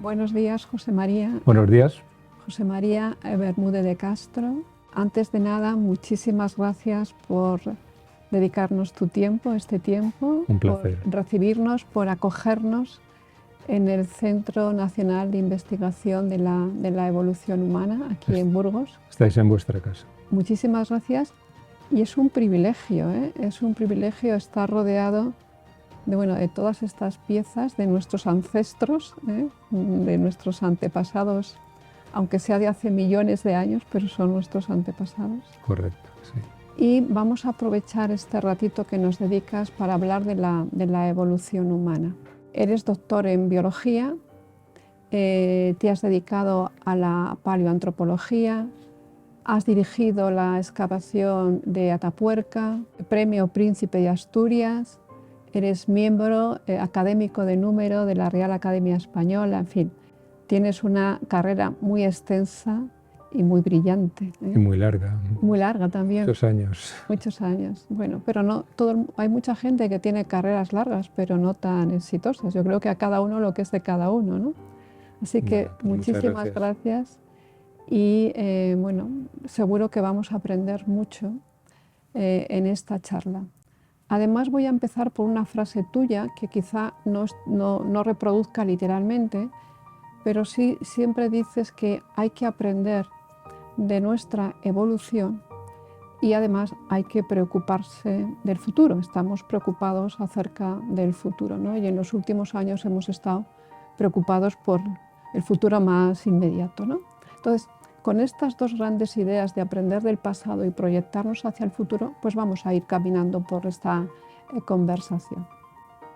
Buenos días, José María. Buenos días. José María Bermúdez de Castro. Antes de nada, muchísimas gracias por dedicarnos tu tiempo, este tiempo. Un placer. Por recibirnos, por acogernos en el Centro Nacional de Investigación de la Evolución Humana, aquí en Burgos. Estáis en vuestra casa. Muchísimas gracias. Y es un privilegio, es un privilegio estar rodeado de todas estas piezas de nuestros ancestros, de nuestros antepasados, aunque sea de hace millones de años, pero son nuestros antepasados. Correcto, sí. Y vamos a aprovechar este ratito que nos dedicas para hablar de la evolución humana. Eres doctor en biología, te has dedicado a la paleoantropología, has dirigido la excavación de Atapuerca, Premio Príncipe de Asturias, eres miembro académico de número de la Real Academia Española, en fin, tienes una carrera muy extensa y muy brillante. Y muy larga. Muy larga también. Muchos años. Muchos años. Bueno, pero no hay mucha gente que tiene carreras largas, pero no tan exitosas. Yo creo que a cada uno lo que es de cada uno, ¿no? Así que Bueno, muchísimas gracias. Y bueno, seguro que vamos a aprender mucho en esta charla. Además voy a empezar por una frase tuya que quizá no reproduzca literalmente, pero sí siempre dices que hay que aprender de nuestra evolución y además hay que preocuparse del futuro. Estamos preocupados acerca del futuro, ¿no? Y en los últimos años hemos estado preocupados por el futuro más inmediato, ¿no? Entonces, con estas dos grandes ideas de aprender del pasado y proyectarnos hacia el futuro, pues vamos a ir caminando por esta conversación.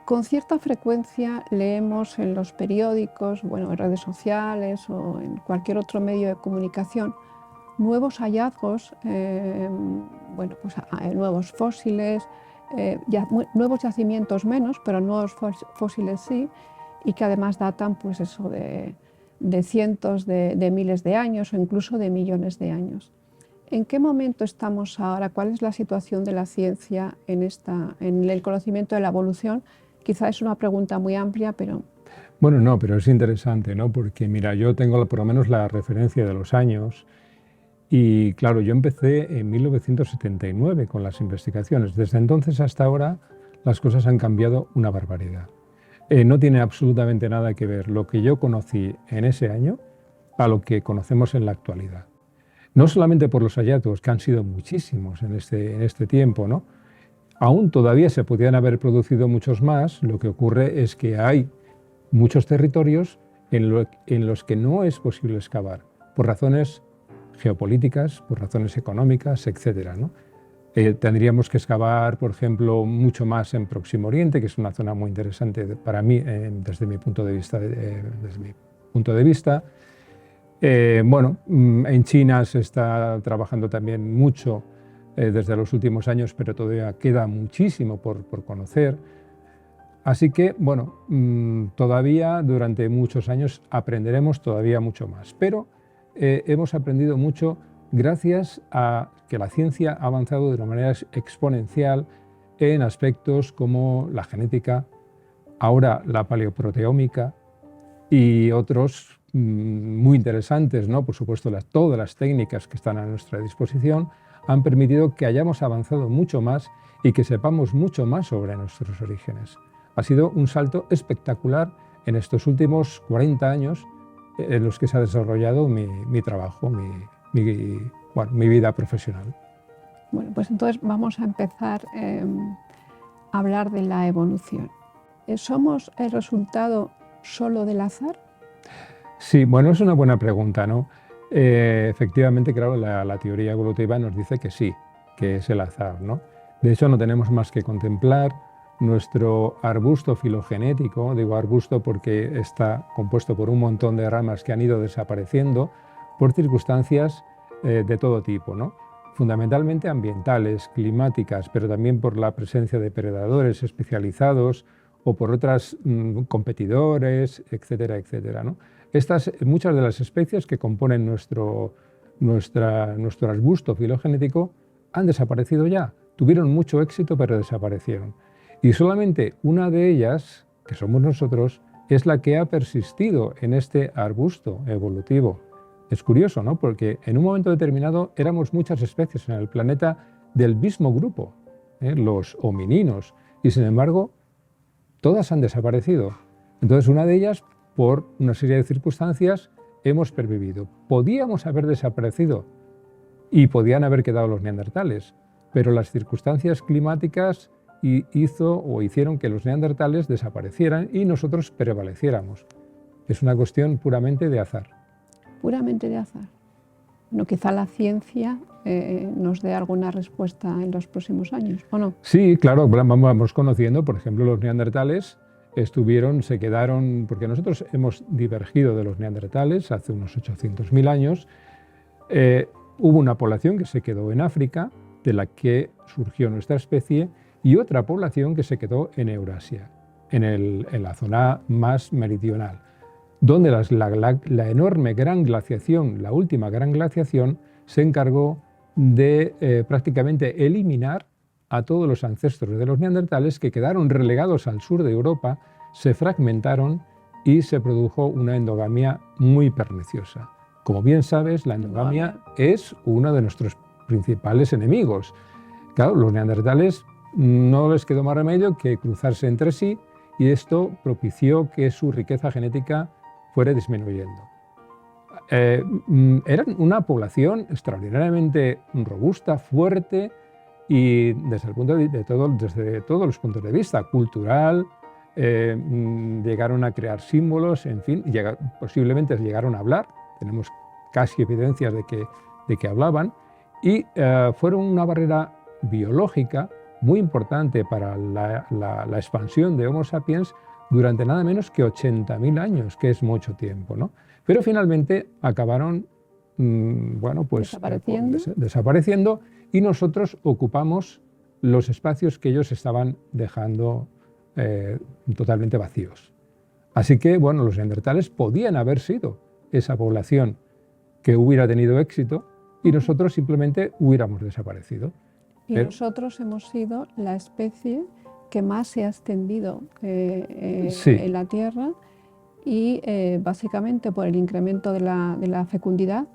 Con cierta frecuencia leemos en los periódicos, en redes sociales o en cualquier otro medio de comunicación nuevos hallazgos, nuevos fósiles, nuevos yacimientos menos, pero nuevos fósiles sí, y que además datan pues eso de cientos de miles de años o incluso de millones de años. ¿En qué momento estamos ahora? ¿Cuál es la situación de la ciencia en el conocimiento de la evolución? Quizá es una pregunta muy amplia, pero... Bueno, no, pero es interesante, ¿no? Porque mira, yo tengo por lo menos la referencia de los años y claro, yo empecé en 1979 con las investigaciones. Desde entonces hasta ahora las cosas han cambiado una barbaridad. No tiene absolutamente nada que ver lo que yo conocí en ese año a lo que conocemos en la actualidad. No solamente por los hallazgos, que han sido muchísimos en este tiempo, ¿no? Aún todavía se podían haber producido muchos más. Lo que ocurre es que hay muchos territorios en los que no es posible excavar, por razones geopolíticas, por razones económicas, etcétera, ¿no? Tendríamos que excavar, por ejemplo, mucho más en Próximo Oriente, que es una zona muy interesante para mí desde mi punto de vista. En China se está trabajando también mucho desde los últimos años, pero todavía queda muchísimo por conocer. Así que, todavía durante muchos años aprenderemos todavía mucho más, pero hemos aprendido mucho gracias a que la ciencia ha avanzado de una manera exponencial en aspectos como la genética, ahora la paleoproteómica y otros muy interesantes, ¿no? Por supuesto, todas las técnicas que están a nuestra disposición han permitido que hayamos avanzado mucho más y que sepamos mucho más sobre nuestros orígenes. Ha sido un salto espectacular en estos últimos 40 años en los que se ha desarrollado mi trabajo, mi vida profesional. Bueno, pues entonces vamos a empezar a hablar de la evolución. ¿Somos el resultado solo del azar? Sí, bueno, es una buena pregunta, ¿no? Efectivamente, claro, la teoría evolutiva nos dice que sí, que es el azar, ¿no? De hecho, no tenemos más que contemplar nuestro arbusto filogenético. Digo arbusto porque está compuesto por un montón de ramas que han ido desapareciendo por circunstancias de todo tipo, ¿no? Fundamentalmente ambientales, climáticas, pero también por la presencia de predadores especializados o por otros competidores, etcétera, etcétera, ¿no? Muchas de las especies que componen nuestro arbusto filogenético han desaparecido ya. Tuvieron mucho éxito, pero desaparecieron. Y solamente una de ellas, que somos nosotros, es la que ha persistido en este arbusto evolutivo. Es curioso, ¿no? Porque en un momento determinado éramos muchas especies en el planeta del mismo grupo, los homininos, y sin embargo todas han desaparecido. Entonces una de ellas, por una serie de circunstancias, hemos pervivido. Podíamos haber desaparecido y podían haber quedado los neandertales, pero las circunstancias climáticas hicieron que los neandertales desaparecieran y nosotros prevaleciéramos. Es una cuestión puramente de azar. Puramente de azar. Bueno, quizá la ciencia nos dé alguna respuesta en los próximos años, ¿o no? Sí, claro, vamos conociendo, por ejemplo, los neandertales se quedaron, porque nosotros hemos divergido de los neandertales hace unos 800.000 años. Hubo una población que se quedó en África, de la que surgió nuestra especie, y otra población que se quedó en Eurasia, en la zona más meridional, donde la enorme gran glaciación, la última gran glaciación, se encargó de prácticamente eliminar a todos los ancestros de los neandertales, que quedaron relegados al sur de Europa, se fragmentaron y se produjo una endogamia muy perniciosa. Como bien sabes, la endogamia es uno de nuestros principales enemigos. Claro, los neandertales no les quedó más remedio que cruzarse entre sí, y esto propició que su riqueza genética fuera disminuyendo. Eran una población extraordinariamente robusta, fuerte, y desde todos los puntos de vista, cultural, llegaron a crear símbolos, en fin, posiblemente llegaron a hablar, tenemos casi evidencias de que hablaban, y fueron una barrera biológica muy importante para la expansión de Homo sapiens durante nada menos que 80.000 años, que es mucho tiempo, ¿no? Pero finalmente acabaron bueno, pues, desapareciendo, y nosotros ocupamos los espacios que ellos estaban dejando totalmente vacíos. Así que, bueno, los neandertales podían haber sido esa población que hubiera tenido éxito y nosotros simplemente hubiéramos desaparecido. Y nosotros hemos sido la especie que más se ha extendido en la Tierra, y básicamente por el incremento de la fecundidad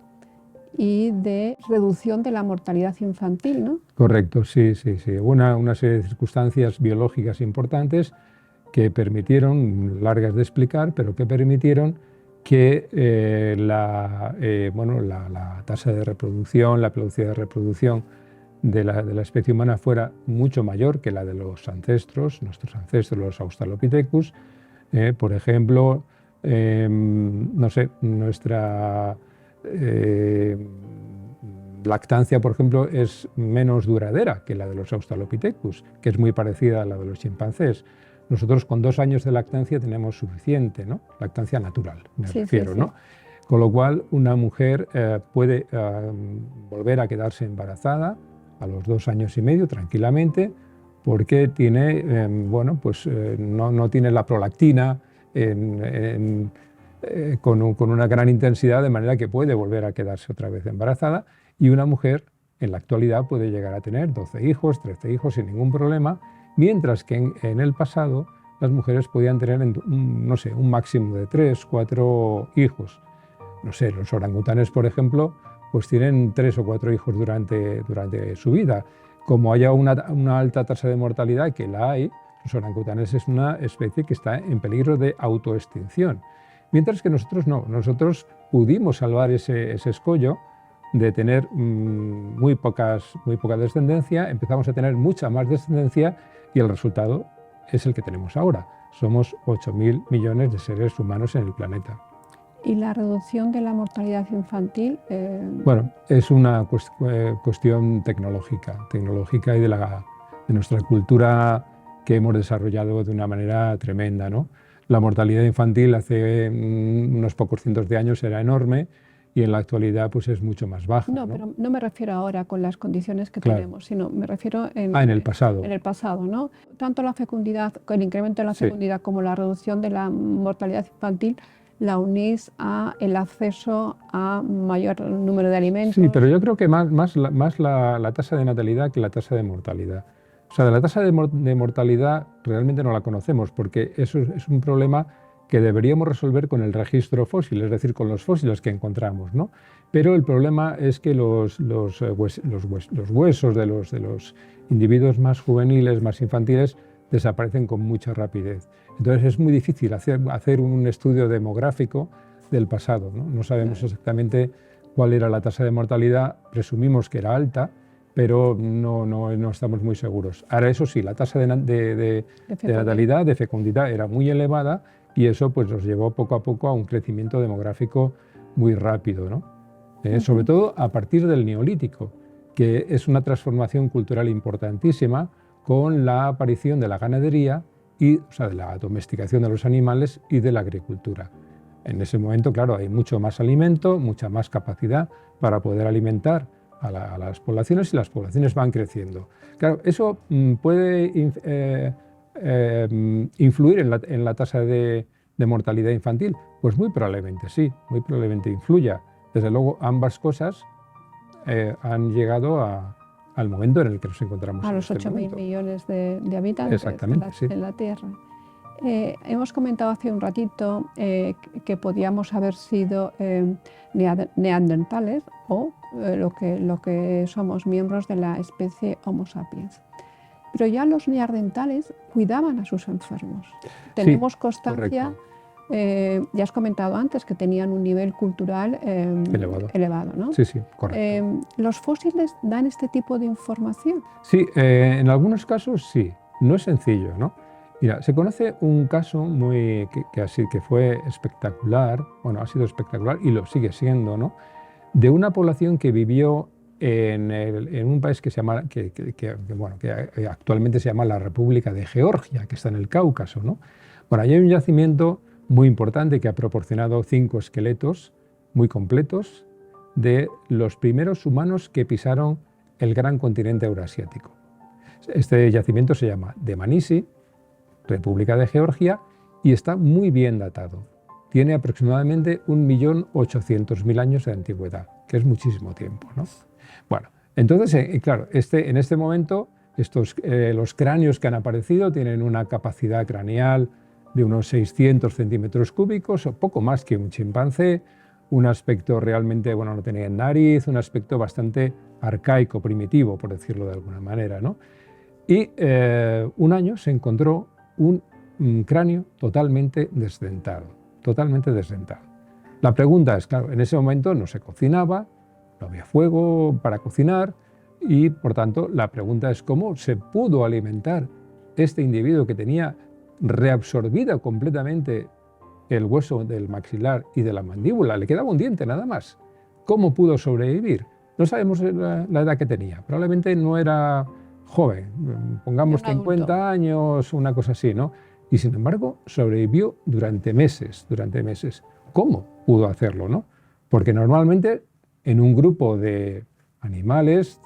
y de reducción de la mortalidad infantil, ¿no? Correcto, sí. Hubo una serie de circunstancias biológicas importantes que permitieron, largas de explicar, pero que permitieron que la tasa de reproducción, la velocidad de reproducción de la especie humana fuera mucho mayor que la de los ancestros, nuestros ancestros, los Australopithecus. Por ejemplo, no sé, nuestra lactancia, por ejemplo, es menos duradera que la de los Australopithecus, que es muy parecida a la de los chimpancés. Nosotros con 2 años de lactancia tenemos suficiente, ¿no? Lactancia natural, me refiero, ¿no? Con lo cual, una mujer puede volver a quedarse embarazada a los 2 años y medio tranquilamente, porque tiene, no tiene la prolactina con una gran intensidad, de manera que puede volver a quedarse otra vez embarazada, y una mujer en la actualidad puede llegar a tener 12 hijos, 13 hijos sin ningún problema, mientras que en el pasado las mujeres podían tener, no sé, un máximo de 3, 4 hijos. No sé, los orangutanes, por ejemplo, pues tienen 3 o 4 hijos durante su vida. Como haya una alta tasa de mortalidad, que la hay, los orangutanes es una especie que está en peligro de autoextinción. Mientras que nosotros no, nosotros pudimos salvar ese escollo de tener muy poca descendencia, empezamos a tener mucha más descendencia, y el resultado es el que tenemos ahora. Somos 8.000 millones de seres humanos en el planeta. ¿Y la reducción de la mortalidad infantil? Bueno, es una cuestión tecnológica y de nuestra cultura, que hemos desarrollado de una manera tremenda, ¿no? La mortalidad infantil hace unos pocos cientos de años era enorme, y en la actualidad pues es mucho más baja. No, pero no me refiero ahora con las condiciones que tenemos, sino me refiero en el pasado. En el pasado, ¿no? Tanto la fecundidad, el incremento de la fecundidad, como la reducción de la mortalidad infantil, la unís a el acceso a mayor número de alimentos. Sí, pero yo creo que más la tasa de natalidad que la tasa de mortalidad. O sea, de la tasa de mortalidad realmente no la conocemos, porque eso es un problema que deberíamos resolver con el registro fósil, es decir, con los fósiles que encontramos, ¿no? Pero el problema es que los huesos de los individuos más juveniles, más infantiles, desaparecen con mucha rapidez. Entonces es muy difícil hacer un estudio demográfico del pasado, ¿no? No sabemos exactamente cuál era la tasa de mortalidad, presumimos que era alta, pero no estamos muy seguros. Ahora, eso sí, la tasa de natalidad, de fecundidad, era muy elevada y eso pues, nos llevó poco a poco a un crecimiento demográfico muy rápido, ¿no? Sobre todo a partir del Neolítico, que es una transformación cultural importantísima con la aparición de la ganadería, o sea, de la domesticación de los animales y de la agricultura. En ese momento, claro, hay mucho más alimento, mucha más capacidad para poder alimentar a las poblaciones y las poblaciones van creciendo. Claro, eso puede influir en la tasa de mortalidad infantil. Pues muy probablemente sí, muy probablemente influya. Desde luego, ambas cosas han llegado al momento en el que nos encontramos. A los este 8.000 millones de habitantes en la Tierra. Hemos comentado hace un ratito que podíamos haber sido neandertales o lo que somos, miembros de la especie Homo sapiens. Pero ya los neandertales cuidaban a sus enfermos. Tenemos constancia, ya has comentado antes, que tenían un nivel cultural elevado, ¿no? Sí, sí, correcto. ¿Los fósiles dan este tipo de información? Sí, en algunos casos sí. No es sencillo, ¿no? Mira, se conoce un caso que fue espectacular, bueno, ha sido espectacular y lo sigue siendo, ¿no? De una población que vivió en un país que actualmente se llama la República de Georgia, que está en el Cáucaso, ¿no? Bueno, ahí hay un yacimiento muy importante que ha proporcionado 5 esqueletos muy completos de los primeros humanos que pisaron el gran continente eurasiático. Este yacimiento se llama Dmanisi, República de Georgia, y está muy bien datado. Tiene aproximadamente 1.800.000 años de antigüedad, que es muchísimo tiempo, ¿no? Bueno, entonces, claro, en este momento los cráneos que han aparecido tienen una capacidad craneal de unos 600 centímetros cúbicos, o poco más que un chimpancé, un aspecto realmente, bueno, no tenían nariz, un aspecto bastante arcaico, primitivo, por decirlo de alguna manera, ¿no? Y un año se encontró un cráneo totalmente desdentado, totalmente desdentado. La pregunta es, claro, en ese momento no se cocinaba, no había fuego para cocinar y, por tanto, la pregunta es cómo se pudo alimentar este individuo que tenía reabsorbido completamente el hueso del maxilar y de la mandíbula, le quedaba un diente nada más. ¿Cómo pudo sobrevivir? No sabemos la edad que tenía, probablemente no era joven, pongamos 50 años, una cosa así, ¿no? Y sin embargo sobrevivió durante meses. ¿Cómo pudo hacerlo, no? Porque normalmente en un grupo de animales,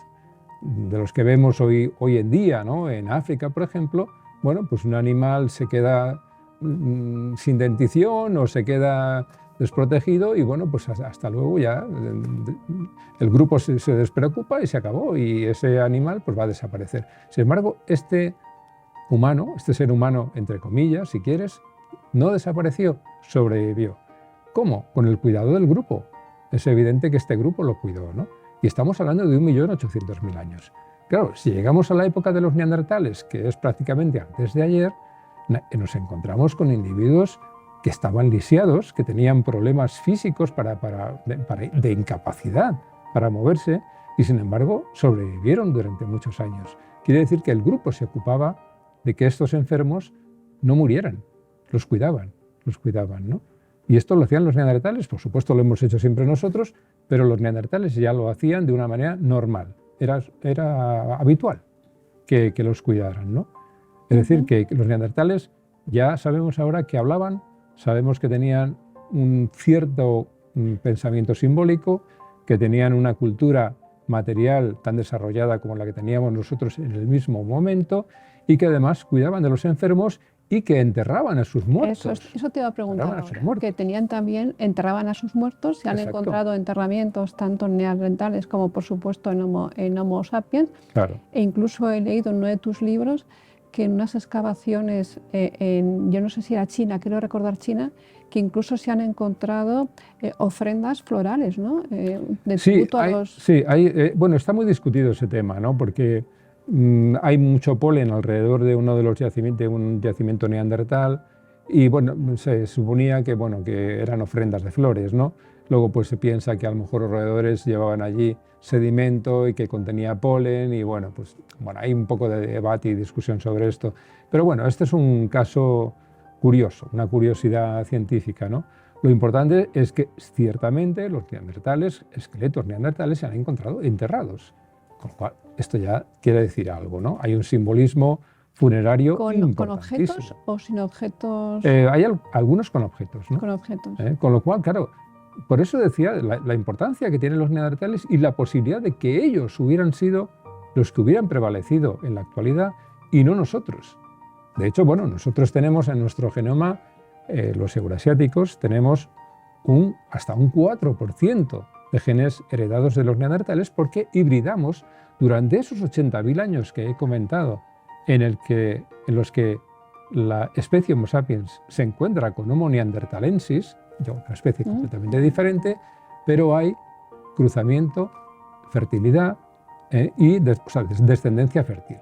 de los que vemos hoy en día, ¿no? En África, por ejemplo, bueno, pues un animal se queda sin dentición o se queda desprotegido y bueno, pues hasta luego ya el grupo se despreocupa y se acabó y ese animal pues va a desaparecer. Sin embargo, este ser humano, entre comillas, si quieres, no desapareció, sobrevivió. ¿Cómo? Con el cuidado del grupo. Es evidente que este grupo lo cuidó, ¿no? Y estamos hablando de 1.800.000 años. Claro, si llegamos a la época de los neandertales, que es prácticamente antes de ayer, nos encontramos con individuos que estaban lisiados, que tenían problemas físicos de incapacidad para moverse y sin embargo sobrevivieron durante muchos años. Quiere decir que el grupo se ocupaba de que estos enfermos no murieran, los cuidaban, ¿no? Y esto lo hacían los neandertales, por supuesto lo hemos hecho siempre nosotros, pero los neandertales ya lo hacían de una manera normal, era habitual que los cuidaran, ¿no? Es decir, que los neandertales ya sabemos ahora que hablaban, sabemos que tenían un cierto pensamiento simbólico, que tenían una cultura material tan desarrollada como la que teníamos nosotros en el mismo momento y que además cuidaban de los enfermos y que enterraban a sus muertos. Eso te iba a preguntar ahora, que enterraban a sus muertos, se han encontrado enterramientos tanto neandertales como por supuesto en Homo sapiens, claro. E incluso he leído en uno de tus libros que en unas excavaciones yo no sé si era China, quiero recordar China, que incluso se han encontrado ofrendas florales, ¿no? De tributo a los... Sí, bueno, está muy discutido ese tema, ¿no? Porque hay mucho polen alrededor de uno de los yacimientos, de un yacimiento neandertal, y bueno, se suponía que, bueno, que eran ofrendas de flores, ¿no? Luego pues se piensa que a lo mejor los roedores llevaban allí sedimento y que contenía polen, y bueno, pues bueno, hay un poco de debate y discusión sobre esto. Pero bueno, este es un caso curioso, una curiosidad científica, ¿no? Lo importante es que ciertamente los neandertales, esqueletos neandertales, se han encontrado enterrados, con lo cual esto ya quiere decir algo, ¿no? Hay un simbolismo funerario ¿Con importantísimo. objetos o sin objetos? Hay algunos con objetos, ¿no? Con objetos. Con lo cual, claro, por eso decía la importancia que tienen los neandertales y la posibilidad de que ellos hubieran sido los que hubieran prevalecido en la actualidad y no nosotros. De hecho, bueno, nosotros tenemos en nuestro genoma, los euroasiáticos, tenemos hasta un 4% de genes heredados de los neandertales porque hibridamos durante esos 80.000 años que he comentado, en los que la especie Homo sapiens se encuentra con Homo neanderthalensis, una especie completamente diferente, pero hay cruzamiento, fertilidad y descendencia fértil.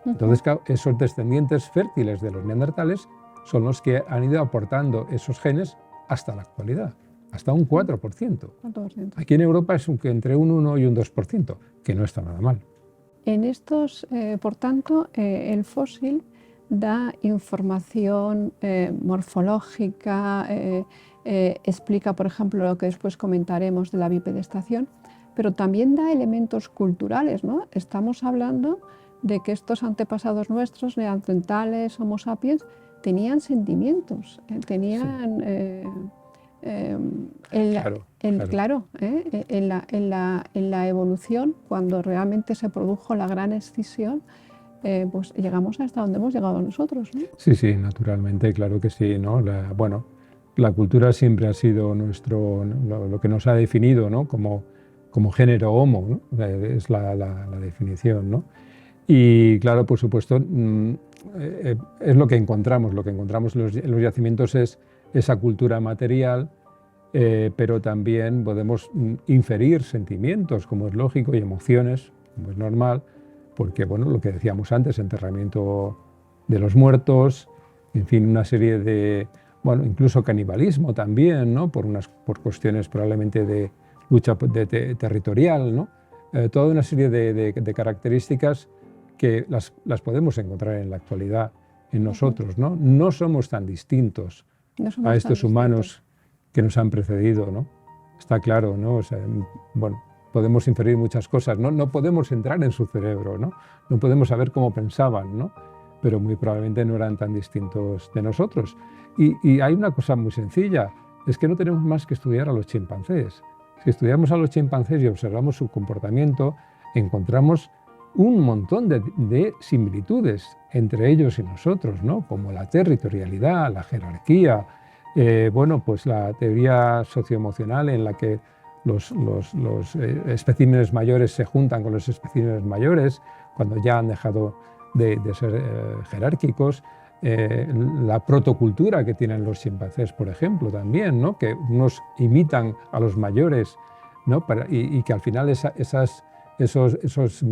Entonces, claro, esos descendientes fértiles de los neandertales son los que han ido aportando esos genes hasta la actualidad, hasta un 4%. 4%. Aquí en Europa es entre un 1 y un 2%, que no está nada mal. En estos, por tanto, el fósil da información morfológica, explica, por ejemplo, lo que después comentaremos de la bipedestación, pero también da elementos culturales, ¿no? Estamos hablando de que estos antepasados nuestros, neandertales, Homo sapiens, tenían sentimientos, tenían... En la evolución, cuando realmente se produjo la gran escisión, pues llegamos hasta donde hemos llegado nosotros, ¿no? Sí, sí, naturalmente, claro que sí, ¿no? La cultura siempre ha sido lo que nos ha definido, ¿no? Como género Homo, ¿no? Es la definición, ¿no? Y claro, por supuesto, es lo que encontramos. Lo que encontramos en los yacimientos es esa cultura material, pero también podemos inferir sentimientos, como es lógico, y emociones, como es normal, porque, bueno, lo que decíamos antes, enterramiento de los muertos, en fin, una serie de, bueno, incluso canibalismo también, ¿no? Por cuestiones probablemente de lucha territorial, ¿no? Toda una serie de características que las podemos encontrar en la actualidad en nosotros, ¿no? No somos tan distintos a estos humanos que nos han precedido, ¿no? Está claro, ¿no? O sea, bueno, podemos inferir muchas cosas, ¿no? No podemos entrar en su cerebro, ¿no? No podemos saber cómo pensaban, ¿no? Pero muy probablemente no eran tan distintos de nosotros. Y hay una cosa muy sencilla, es que no tenemos más que estudiar a los chimpancés. Si estudiamos a los chimpancés y observamos su comportamiento, encontramos un montón de similitudes entre ellos y nosotros, ¿no? Como la territorialidad, la jerarquía, bueno, pues la teoría socioemocional en la que los especímenes mayores se juntan con los especímenes mayores cuando ya han dejado de ser jerárquicos, la protocultura que tienen los chimpancés, por ejemplo, también, ¿no? Que unos imitan a los mayores, ¿no? Y que al final esos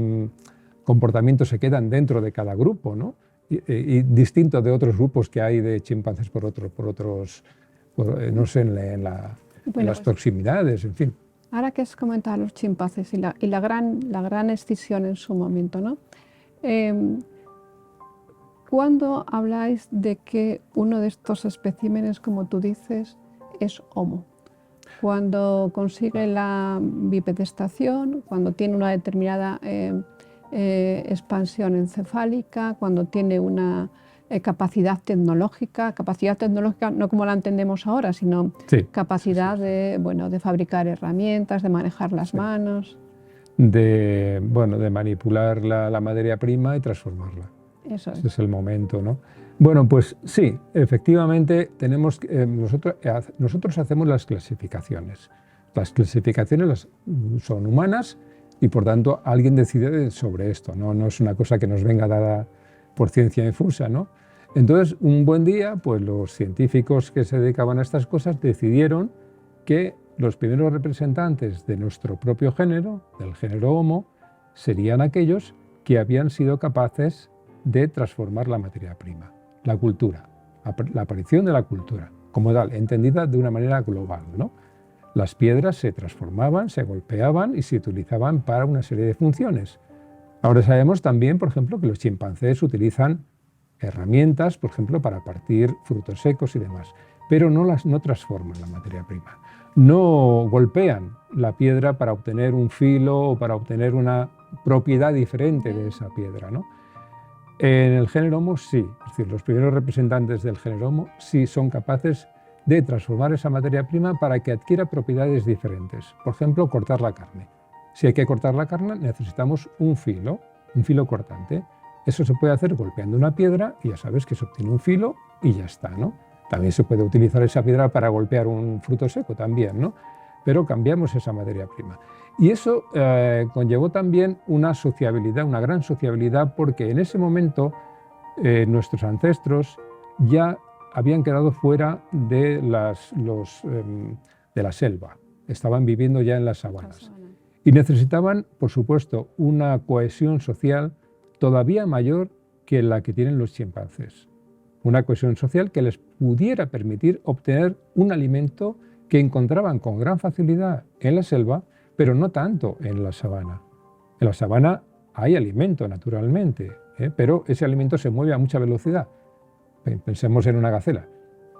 comportamientos se quedan dentro de cada grupo, ¿no? Y distinto de otros grupos que hay de chimpancés no sé, en las proximidades, en fin. Ahora que has comentado los chimpancés y la gran extinción en su momento, ¿no? ¿Cuándo habláis de que uno de estos especímenes, como tú dices, es Homo? Cuando consigue la bipedestación, cuando tiene una determinada expansión encefálica, cuando tiene una capacidad tecnológica no como la entendemos ahora, sino capacidad de fabricar herramientas, de manejar las manos. De manipular la materia prima y transformarla. Eso es. Ese es el momento, ¿no? Bueno, pues sí, efectivamente nosotros hacemos las clasificaciones. Las clasificaciones son humanas y por tanto alguien decide sobre esto, ¿no? No es una cosa que nos venga dada por ciencia infusa, ¿no? Entonces, un buen día, pues los científicos que se dedicaban a estas cosas decidieron que los primeros representantes de nuestro propio género, del género Homo, serían aquellos que habían sido capaces de transformar la materia prima, la cultura, la aparición de la cultura, como tal, entendida de una manera global, ¿no? Las piedras se transformaban, se golpeaban y se utilizaban para una serie de funciones. Ahora sabemos también, por ejemplo, que los chimpancés utilizan herramientas, por ejemplo, para partir frutos secos y demás, pero no transforman la materia prima. No golpean la piedra para obtener un filo o para obtener una propiedad diferente de esa piedra, ¿no? En el género Homo sí, es decir, los primeros representantes del género Homo sí son capaces de transformar esa materia prima para que adquiera propiedades diferentes. Por ejemplo, cortar la carne. Si hay que cortar la carne, necesitamos un filo cortante. Eso se puede hacer golpeando una piedra y ya sabes que se obtiene un filo y ya está, ¿no? También se puede utilizar esa piedra para golpear un fruto seco también, ¿no? Pero cambiamos esa materia prima. Y eso conllevó también una sociabilidad, una gran sociabilidad, porque en ese momento nuestros ancestros ya habían quedado fuera de la selva, estaban viviendo ya en las sabanas. Y necesitaban, por supuesto, una cohesión social todavía mayor que la que tienen los chimpancés. Una cohesión social que les pudiera permitir obtener un alimento que encontraban con gran facilidad en la selva, pero no tanto en la sabana. En la sabana hay alimento, naturalmente, pero ese alimento se mueve a mucha velocidad. Pensemos en una gacela,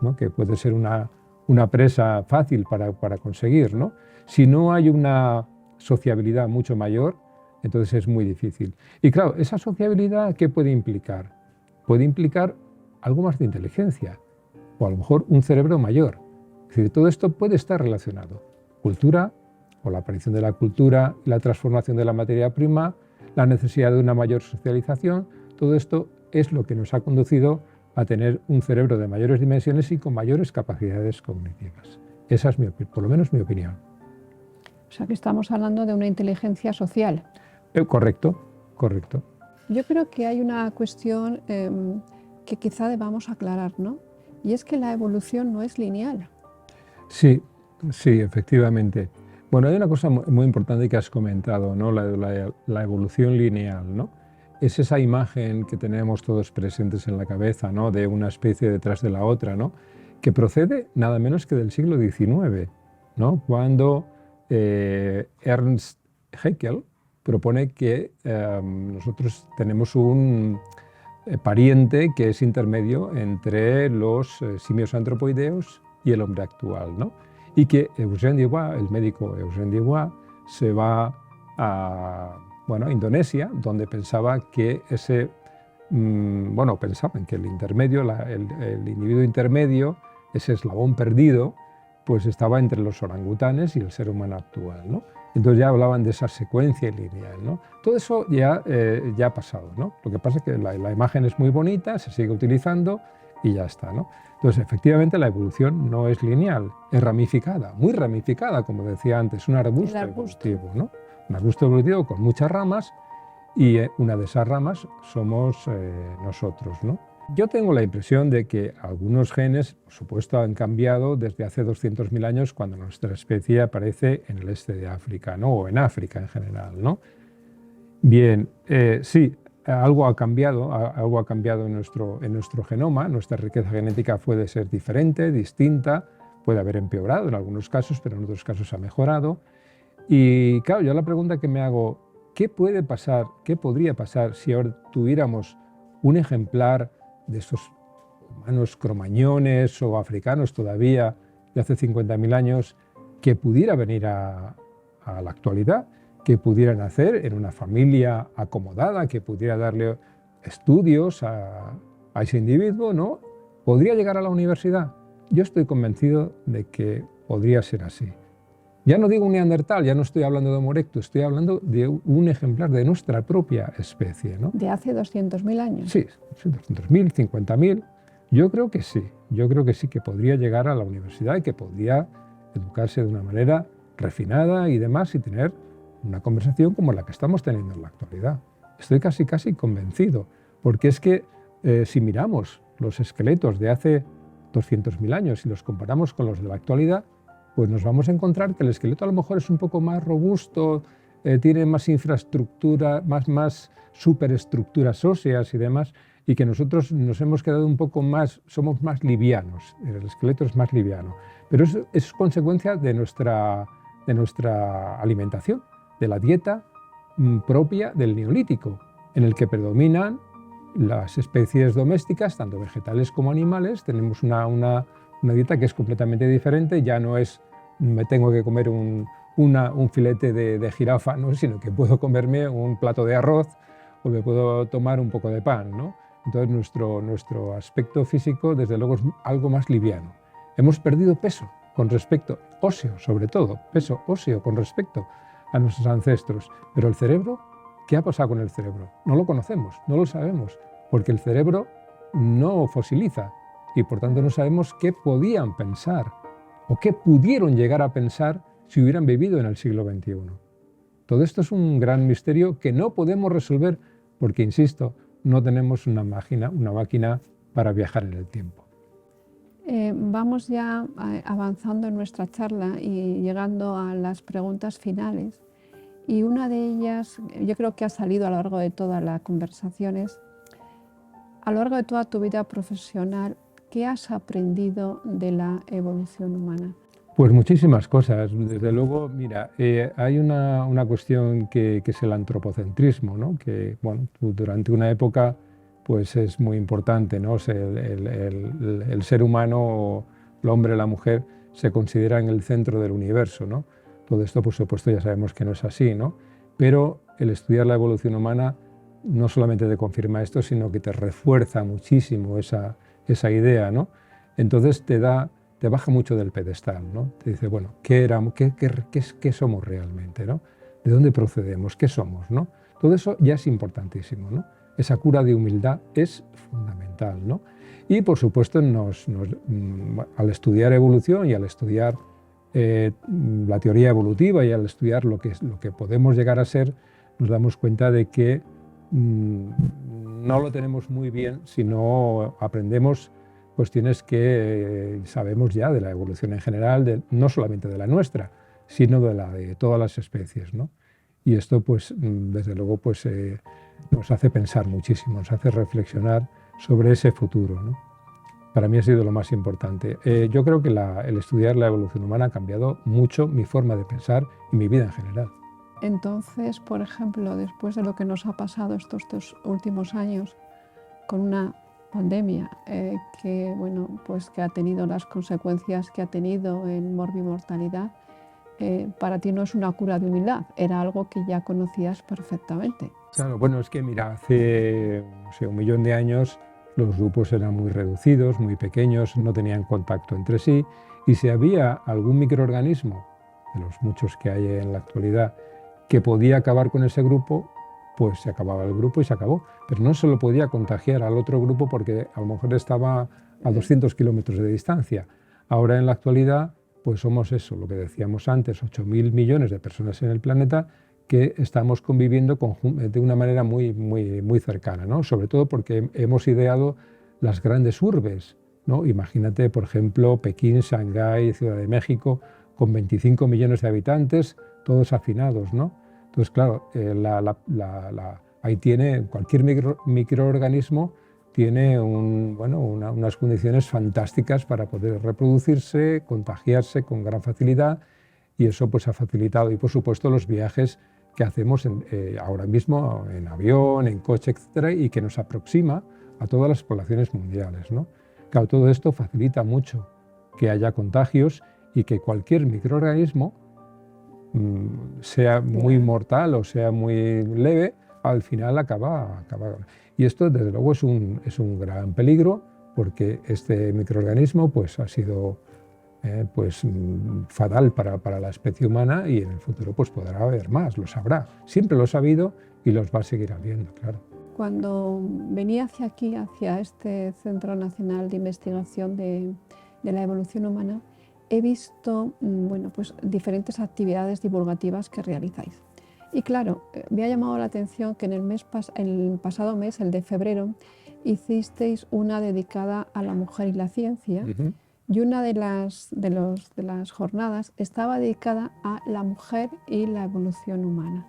¿no? Que puede ser una presa fácil para conseguir, ¿no? Si no hay una sociabilidad mucho mayor, entonces es muy difícil. Y claro, esa sociabilidad, ¿qué puede implicar? Puede implicar algo más de inteligencia, o a lo mejor un cerebro mayor. Es decir, todo esto puede estar relacionado. Cultura, o la aparición de la cultura, la transformación de la materia prima, la necesidad de una mayor socialización, todo esto es lo que nos ha conducido a tener un cerebro de mayores dimensiones y con mayores capacidades cognitivas. Esa es por lo menos mi opinión. O sea que estamos hablando de una inteligencia social. Correcto, correcto. Yo creo que hay una cuestión que quizá debamos aclarar, ¿no? Y es que la evolución no es lineal. Sí, sí, efectivamente. Bueno, hay una cosa muy importante que has comentado, ¿no? La evolución lineal, ¿no? Es esa imagen que tenemos todos presentes en la cabeza, ¿no? De una especie detrás de la otra, ¿no? Que procede nada menos que del siglo XIX, ¿no? Cuando Ernst Haeckel propone que nosotros tenemos un pariente que es intermedio entre los simios antropoideos y el hombre actual, ¿no? Y que Eugène Dibois, el médico Eugène Dibois, se va a Indonesia, donde pensaba que pensaban que el intermedio, el individuo intermedio, ese eslabón perdido, pues estaba entre los orangutanes y el ser humano actual, ¿no? Entonces ya hablaban de esa secuencia lineal, ¿no? Todo eso ya ha pasado, ¿no? Lo que pasa es que la imagen es muy bonita, se sigue utilizando y ya está, ¿no? Entonces, efectivamente, la evolución no es lineal, es ramificada, muy ramificada, como decía antes, un arbusto evolutivo, ¿no? Un arbusto evolutivo con muchas ramas y una de esas ramas somos nosotros, ¿no? Yo tengo la impresión de que algunos genes, por supuesto, han cambiado desde hace 200.000 años cuando nuestra especie aparece en el este de África, ¿no? O en África en general, ¿no? Bien, sí, algo ha cambiado en nuestro genoma, nuestra riqueza genética puede ser diferente, distinta, puede haber empeorado en algunos casos, pero en otros casos ha mejorado. Y claro, yo la pregunta que me hago, ¿qué puede pasar, qué podría pasar si ahora tuviéramos un ejemplar de estos humanos cromañones o africanos todavía de hace 50.000 años que pudiera venir a la actualidad, que pudiera nacer en una familia acomodada, que pudiera darle estudios a ese individuo, ¿no? ¿Podría llegar a la universidad? Yo estoy convencido de que podría ser así. Ya no digo un neandertal, ya no estoy hablando de Homo erectus, estoy hablando de un ejemplar de nuestra propia especie, ¿no? ¿De hace 200.000 años? Sí, 200.000, 50.000. Yo creo que sí, que podría llegar a la universidad y que podría educarse de una manera refinada y demás y tener una conversación como la que estamos teniendo en la actualidad. Estoy casi convencido, Porque es que si miramos los esqueletos de hace 200.000 años y los comparamos con los de la actualidad, pues nos vamos a encontrar que el esqueleto a lo mejor es un poco más robusto, tiene más infraestructura, más superestructuras óseas y demás, y que nosotros nos hemos quedado un poco más, somos más livianos, el esqueleto es más liviano. Pero eso es consecuencia de nuestra alimentación, de la dieta propia del Neolítico, en el que predominan las especies domésticas, tanto vegetales como animales. Tenemos una dieta que es completamente diferente, ya no es me tengo que comer un filete de jirafa, ¿no? Sino que puedo comerme un plato de arroz o me puedo tomar un poco de pan, ¿no? Entonces nuestro aspecto físico desde luego es algo más liviano. Hemos perdido peso con respecto, óseo sobre todo, peso óseo con respecto a nuestros ancestros, pero el cerebro, ¿qué ha pasado con el cerebro? No lo conocemos, no lo sabemos, porque el cerebro no fosiliza y por tanto no sabemos qué podían pensar o qué pudieron llegar a pensar si hubieran vivido en el siglo XXI. Todo esto es un gran misterio que no podemos resolver porque, insisto, no tenemos una máquina para viajar en el tiempo. Vamos ya avanzando en nuestra charla y llegando a las preguntas finales. Y una de ellas, yo creo que ha salido a lo largo de toda la conversación, es, a lo largo de toda tu vida profesional, ¿qué has aprendido de la evolución humana? Pues muchísimas cosas. Desde luego, mira, hay una cuestión que es el antropocentrismo, ¿no? Que bueno, durante una época pues es muy importante, ¿no? O sea, el ser humano, el hombre, la mujer, se considera en el centro del universo, ¿no? Todo esto, por supuesto, ya sabemos que no es así, ¿no? Pero el estudiar la evolución humana no solamente te confirma esto, sino que te refuerza muchísimo esa idea, ¿no? Entonces te baja mucho del pedestal, ¿no? Te dice, bueno, ¿qué somos realmente, ¿no? ¿De dónde procedemos? ¿Qué somos, ¿no? Todo eso ya es importantísimo, ¿no? Esa cura de humildad es fundamental, ¿no? Y, por supuesto, al estudiar evolución y al estudiar la teoría evolutiva y al estudiar lo que podemos llegar a ser, nos damos cuenta de que no lo tenemos muy bien si no aprendemos cuestiones que sabemos ya de la evolución en general, no solamente de la nuestra, sino de todas las especies, ¿no? Y esto, pues, desde luego, pues, nos hace pensar muchísimo, nos hace reflexionar sobre ese futuro, ¿no? Para mí ha sido lo más importante. Yo creo que el estudiar la evolución humana ha cambiado mucho mi forma de pensar y mi vida en general. Entonces, por ejemplo, después de lo que nos ha pasado estos 2 últimos años, con una pandemia que, bueno, pues que ha tenido las consecuencias que ha tenido en morbimortalidad, para ti no es una cura de humildad, era algo que ya conocías perfectamente. Claro, bueno, es que mira, hace no sé, 1.000.000 de años los grupos eran muy reducidos, muy pequeños, no tenían contacto entre sí, y si había algún microorganismo, de los muchos que hay en la actualidad, que podía acabar con ese grupo, pues se acababa el grupo y se acabó. Pero no se lo podía contagiar al otro grupo porque a lo mejor estaba a 200 kilómetros de distancia. Ahora en la actualidad, pues somos eso, lo que decíamos antes, 8.000 millones de personas en el planeta que estamos conviviendo de una manera muy cercana, ¿no? Sobre todo porque hemos ideado las grandes urbes, ¿no? Imagínate, por ejemplo, Pekín, Shanghái, Ciudad de México, con 25 millones de habitantes, todos hacinados, ¿no? Entonces, claro, ahí tiene cualquier microorganismo tiene unas condiciones fantásticas para poder reproducirse, contagiarse con gran facilidad, y eso pues ha facilitado, y por supuesto los viajes que hacemos ahora mismo en avión, en coche, etcétera, y que nos aproxima a todas las poblaciones mundiales, ¿no? Claro, todo esto facilita mucho que haya contagios y que cualquier microorganismo, sea muy mortal o sea muy leve, al final acaba. Y esto, desde luego, es un gran peligro, porque este microorganismo pues, ha sido fatal para la especie humana, y en el futuro pues, podrá haber más, lo sabrá. Siempre lo ha sabido y los va a seguir habiendo, claro. Cuando venía hacia aquí, hacia este Centro Nacional de Investigación de la Evolución Humana, he visto bueno, pues, diferentes actividades divulgativas que realizáis. Y claro, me ha llamado la atención que en el pasado mes, el de febrero, hicisteis una dedicada a la mujer y la ciencia, Ujú. y una de las jornadas estaba dedicada a la mujer y la evolución humana.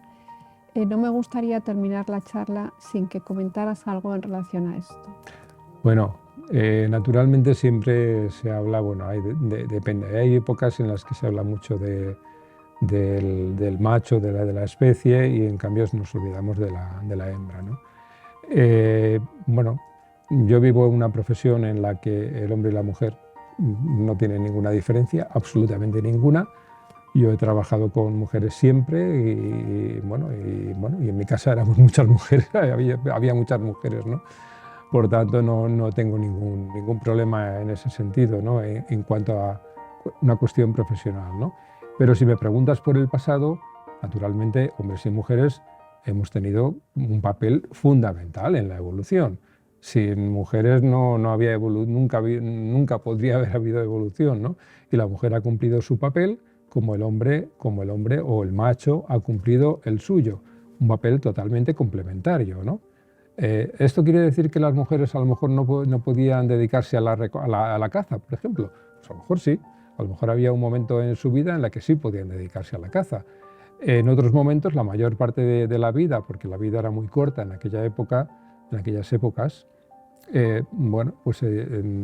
No me gustaría terminar la charla sin que comentaras algo en relación a esto. Bueno, naturalmente siempre se habla, bueno, depende, hay épocas en las que se habla mucho del macho, de la especie, y en cambio nos olvidamos de la hembra, ¿no? Bueno, yo vivo en una profesión en la que el hombre y la mujer no tienen ninguna diferencia, absolutamente ninguna. Yo he trabajado con mujeres siempre y en mi casa éramos muchas mujeres, había muchas mujeres, ¿no? Por tanto, no tengo ningún problema en ese sentido, ¿no? En cuanto a una cuestión profesional, ¿no? Pero si me preguntas por el pasado, naturalmente, hombres y mujeres hemos tenido un papel fundamental en la evolución. Sin mujeres no había nunca podría haber habido evolución, ¿no? Y la mujer ha cumplido su papel como el hombre o el macho ha cumplido el suyo, un papel totalmente complementario, ¿no? ¿Esto quiere decir que las mujeres a lo mejor no podían dedicarse a la caza, por ejemplo? Pues a lo mejor sí, a lo mejor había un momento en su vida en la que sí podían dedicarse a la caza. En otros momentos, la mayor parte de la vida, porque la vida era muy corta en aquella época, en aquellas épocas,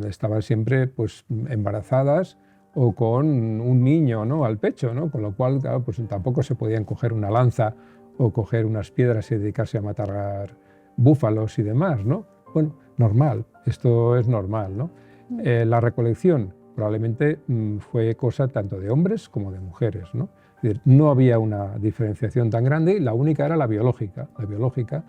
estaban siempre pues, embarazadas o con un niño, ¿no?, al pecho, ¿no? Con lo cual, claro, pues tampoco se podían coger una lanza o coger unas piedras y dedicarse a matar búfalos y demás, ¿no? Bueno, normal, esto es normal, ¿no? La recolección probablemente fue cosa tanto de hombres como de mujeres, ¿no? Es decir, no había una diferenciación tan grande, la única era la biológica. La biológica,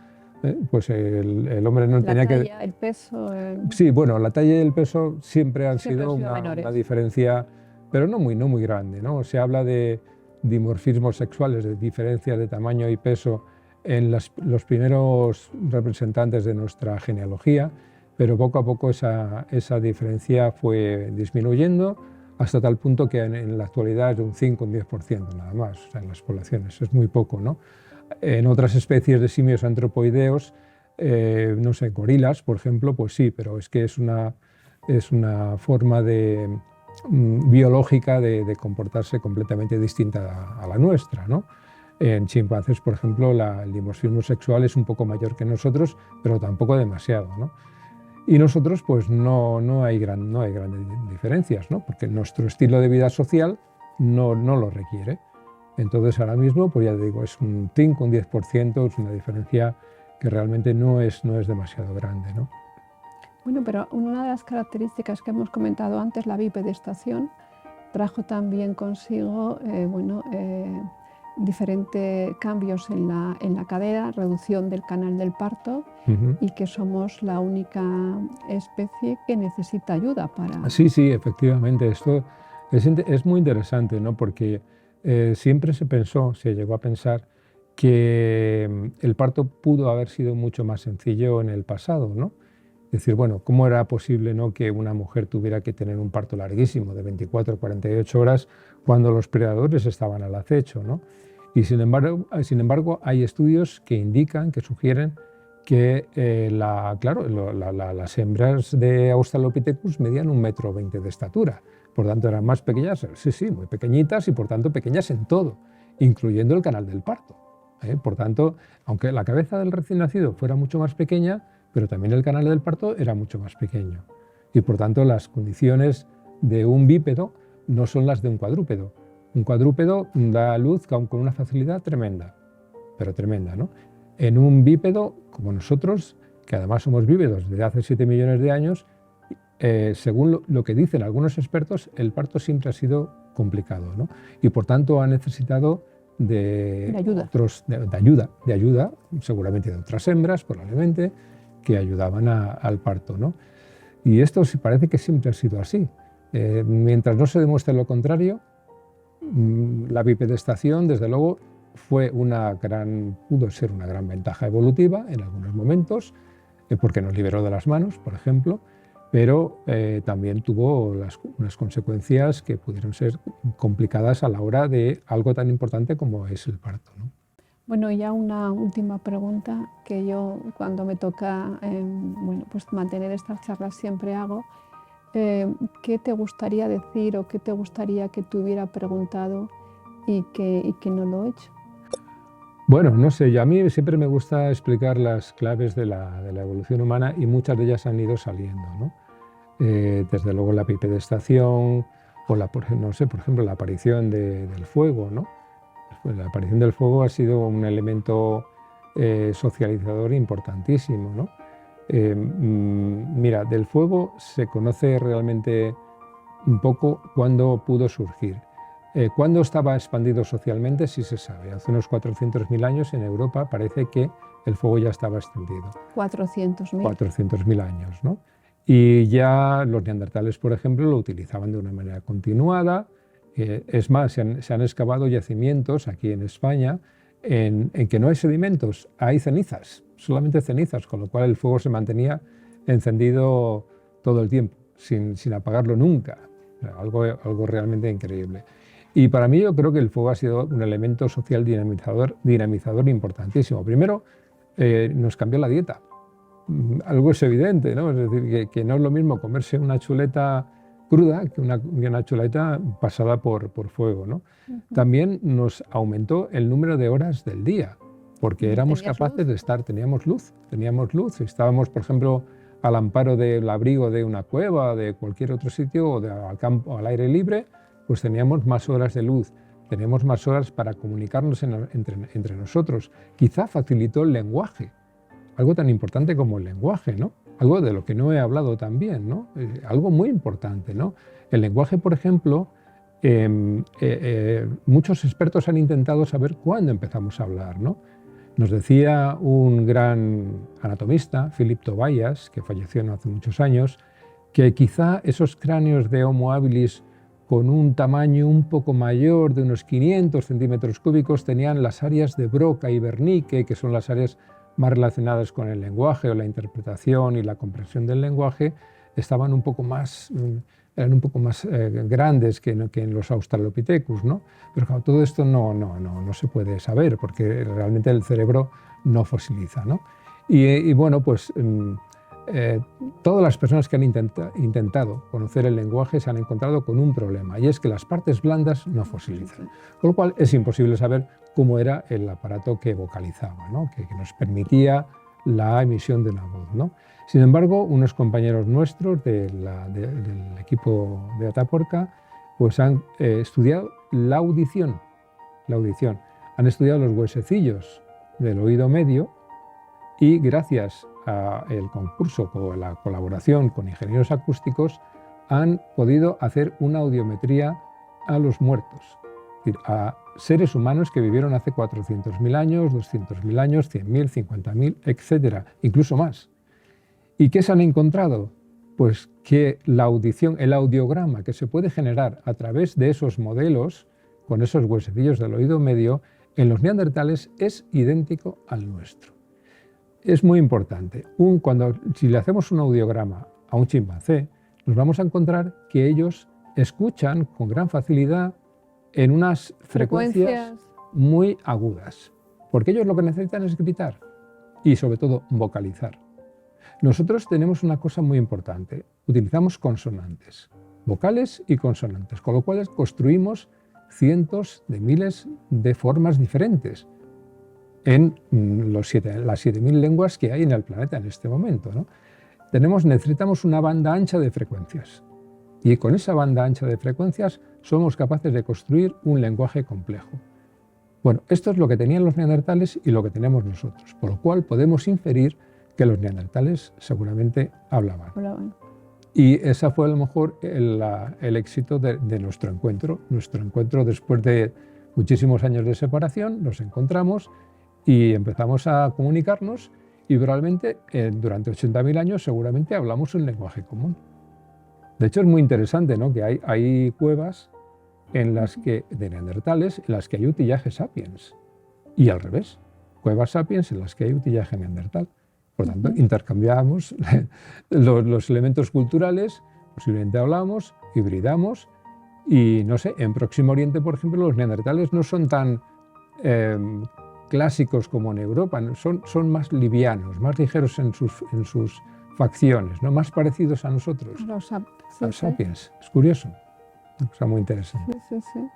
pues el hombre no tenía que... La talla, el peso... Sí, bueno, la talla y el peso siempre han Siempre han sido sido una menores. diferencia, pero no muy grande, ¿no? Se habla de dimorfismos sexuales, de diferencias de tamaño y peso en los primeros representantes de nuestra genealogía, pero poco a poco esa diferencia fue disminuyendo hasta tal punto que en la actualidad es de un 5 o un 10% nada más, o sea, en las poblaciones, es muy poco, ¿no? En otras especies de simios antropoideos, no sé, gorilas, por ejemplo, pues sí, pero es que es una forma biológica de comportarse completamente distinta a la nuestra, ¿no? En chimpancés, por ejemplo, el dimorfismo sexual es un poco mayor que nosotros, pero tampoco demasiado, ¿no? Y nosotros, pues no hay grandes diferencias, ¿no? Porque nuestro estilo de vida social no lo requiere. Entonces, ahora mismo, pues ya te digo, es un 5, un 10%, es una diferencia que realmente no es demasiado grande, ¿no? Bueno, pero una de las características que hemos comentado antes, la bipedestación, trajo también consigo diferentes cambios en la cadera, reducción del canal del parto, y que somos la única especie que necesita ayuda para... Sí, efectivamente, esto es muy interesante, ¿no? Porque siempre se llegó a pensar que el parto pudo haber sido mucho más sencillo en el pasado, ¿no? Es decir, bueno, ¿cómo era posible, ¿no?, que una mujer tuviera que tener un parto larguísimo de 24 o 48 horas cuando los predadores estaban al acecho, ¿no? Y sin embargo, hay estudios que indican, que sugieren que las hembras de Australopithecus medían 1,20 m de estatura, por tanto eran más pequeñas, sí, muy pequeñitas y por tanto pequeñas en todo, incluyendo el canal del parto. Por tanto, aunque la cabeza del recién nacido fuera mucho más pequeña, pero también el canal del parto era mucho más pequeño. Y por tanto las condiciones de un bípedo no son las de un cuadrúpedo. Un cuadrúpedo da a luz con una facilidad tremenda, pero tremenda, ¿no? En un bípedo como nosotros, que además somos bípedos desde hace 7 millones de años, según lo que dicen algunos expertos, el parto siempre ha sido complicado, ¿no? Y por tanto ha necesitado de ayuda, seguramente de otras hembras, probablemente, que ayudaban al parto, ¿no? Y esto parece que siempre ha sido así. Mientras no se demuestre lo contrario, la bipedestación, desde luego, pudo ser una gran ventaja evolutiva en algunos momentos, porque nos liberó de las manos, por ejemplo, pero también tuvo unas consecuencias que pudieron ser complicadas a la hora de algo tan importante como es el parto, ¿no? Bueno, ya una última pregunta que yo cuando me toca bueno, pues mantener estas charlas siempre hago. ¿Qué te gustaría decir o qué te gustaría que te hubiera preguntado y que no lo he hecho? Bueno, no sé, a mí siempre me gusta explicar las claves de la evolución humana y muchas de ellas han ido saliendo, ¿no? Desde luego la bipedestación o no sé, por ejemplo, la aparición del fuego, ¿no? Pues la aparición del fuego ha sido un elemento socializador importantísimo, ¿no? Mira, del fuego se conoce realmente un poco cuándo pudo surgir. Cuándo estaba expandido socialmente, sí se sabe. Hace unos 400.000 años en Europa parece que el fuego ya estaba extendido. 400.000. 400.000 años, ¿no? Y ya los neandertales, por ejemplo, lo utilizaban de una manera continuada. Es más, se han excavado yacimientos aquí en España en que no hay sedimentos, hay cenizas, solamente cenizas, con lo cual el fuego se mantenía encendido todo el tiempo, sin apagarlo nunca. Algo realmente increíble. Y para mí yo creo que el fuego ha sido un elemento social dinamizador importantísimo. Primero, nos cambió la dieta. Algo es evidente, ¿no? Es decir, que no es lo mismo comerse una chuleta cruda que una chuleta pasada por fuego, ¿no? También nos aumentó el número de horas del día, porque éramos capaces de estar, teníamos luz, estábamos, por ejemplo, al amparo del abrigo de una cueva, de cualquier otro sitio, o al campo, al aire libre, pues teníamos más horas de luz, teníamos más horas para comunicarnos entre nosotros. Quizá facilitó el lenguaje, algo tan importante como el lenguaje, ¿no? Algo de lo que no he hablado también, ¿no? Algo muy importante, ¿no? El lenguaje, por ejemplo, muchos expertos han intentado saber cuándo empezamos a hablar, ¿no? Nos decía un gran anatomista, Philip Tobias, que falleció no hace muchos años, que quizá esos cráneos de Homo habilis con un tamaño un poco mayor, de unos 500 centímetros cúbicos, tenían las áreas de Broca y Wernicke, que son las áreas más relacionadas con el lenguaje o la interpretación y la comprensión del lenguaje, estaban un poco más, eran un poco más grandes que en los Australopithecus, ¿no? Pero claro, todo esto no se puede saber porque realmente el cerebro no fosiliza, ¿no? Y bueno, pues todas las personas que han intentado conocer el lenguaje se han encontrado con un problema, y es que las partes blandas no fosilizan, con lo cual es imposible saber cómo era el aparato que vocalizaba, ¿no? que nos permitía la emisión de una voz, ¿no? Sin embargo, unos compañeros nuestros del equipo de Atapuerca pues han estudiado la audición. Han estudiado los huesecillos del oído medio y gracias al concurso o la colaboración con ingenieros acústicos han podido hacer una audiometría a los muertos, es decir, a seres humanos que vivieron hace 400.000 años, 200.000 años, 100.000, 50.000, etcétera, incluso más. ¿Y qué se han encontrado? Pues que la audición, el audiograma que se puede generar a través de esos modelos, con esos huesecillos del oído medio, en los neandertales es idéntico al nuestro. Es muy importante. Si le hacemos un audiograma a un chimpancé, nos vamos a encontrar que ellos escuchan con gran facilidad en unas frecuencias muy agudas, porque ellos lo que necesitan es gritar y sobre todo vocalizar. Nosotros tenemos una cosa muy importante, utilizamos consonantes, vocales y consonantes, con lo cual construimos cientos de miles de formas diferentes en las 7.000 lenguas que hay en el planeta en este momento, ¿no? Necesitamos una banda ancha de frecuencias. Y con esa banda ancha de frecuencias somos capaces de construir un lenguaje complejo. Bueno, esto es lo que tenían los neandertales y lo que tenemos nosotros, por lo cual podemos inferir que los neandertales seguramente hablaban. Y ese fue a lo mejor el éxito de nuestro encuentro. Nuestro encuentro, después de muchísimos años de separación, nos encontramos y empezamos a comunicarnos y probablemente durante 80.000 años seguramente hablamos un lenguaje común. De hecho es muy interesante, ¿no? Que hay cuevas de neandertales en las que hay utillaje sapiens y al revés, cuevas sapiens en las que hay utillaje neandertal. Por tanto, intercambiamos los elementos culturales, posiblemente hablamos, hibridamos y no sé, en Próximo Oriente, por ejemplo, los neandertales no son tan clásicos como en Europa, ¿no? Son más livianos, más ligeros en sus facciones, ¿no? Más parecidos a nosotros, Los a los sapiens. Es curioso, una cosa muy interesante. Sí, sí, sí.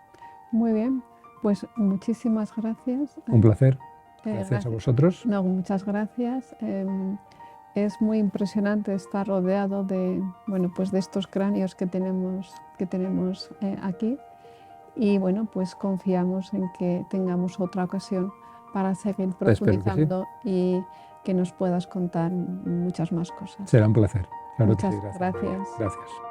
Muy bien, pues muchísimas gracias. Un placer. Eh, Gracias a vosotros. No, muchas gracias. Es muy impresionante estar rodeado de, bueno, pues de estos cráneos que tenemos aquí. Y bueno, pues confiamos en que tengamos otra ocasión para seguir Espero que sí. profundizando y que nos puedas contar muchas más cosas. Será un placer. Claro que Muchas sí, gracias. Gracias.